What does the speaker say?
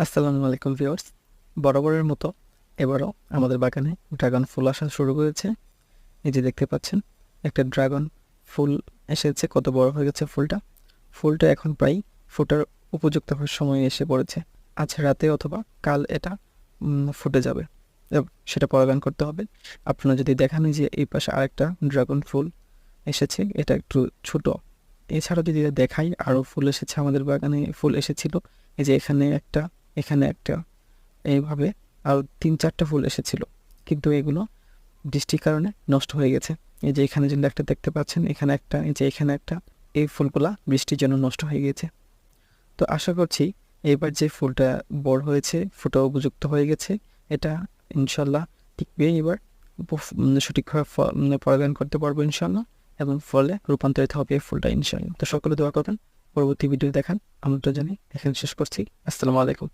আসসালামু আলাইকুম ভিউয়ার্স। বরাবরের মতো এবারও আমাদের বাগানে ড্রাগন ফুল আসা শুরু করেছে। এই যে দেখতে পাচ্ছেন একটা ড্রাগন ফুল এসেছে, কত বড় হয়ে গেছে ফুলটা। ফুলটা এখন প্রায় ফোটার উপযুক্ত হওয়ার সময় এসে পড়েছে। আজ রাতে অথবা কাল এটা ফুটে যাবে, সেটা পরাগায়ন করতে হবে। আপনারা যদি দেখান যে এই পাশে আরেকটা ড্রাগন ফুল এসেছে, এটা একটু ছোট। এছাড়াও যদি দেখাই আরও ফুল এসেছে, আমাদের বাগানে ফুল এসেছিল। এই যে এখানে একটা, এখানে একটা, এইভাবে আরও 3-4টা ফুল এসেছিল, কিন্তু এগুলো বৃষ্টির কারণে নষ্ট হয়ে গেছে। এই যে এখানে যদি একটা দেখতে পাচ্ছেন, এখানে একটা, এই যে এখানে একটা, এই ফুলগুলা বৃষ্টির জন্য নষ্ট হয়ে গেছে। তো আশা করছি এবার যে ফুলটা বড় হয়েছে, ফুটা উপযুক্ত হয়ে গেছে, এটা ইনশাল্লাহ টিকবে। এবার সঠিকভাবে পরাগায়ন করতে পারবো ইনশাল্লাহ, এবং ফলে রূপান্তরিত হবে এই ফুলটা ইনশাল্লাহ। তো সকলে দোয়া করবেন, পরবর্তী ভিডিও দেখান আমন্ত্রণ জানিয়ে এখানে শেষ করছি। আসসালামু আলাইকুম।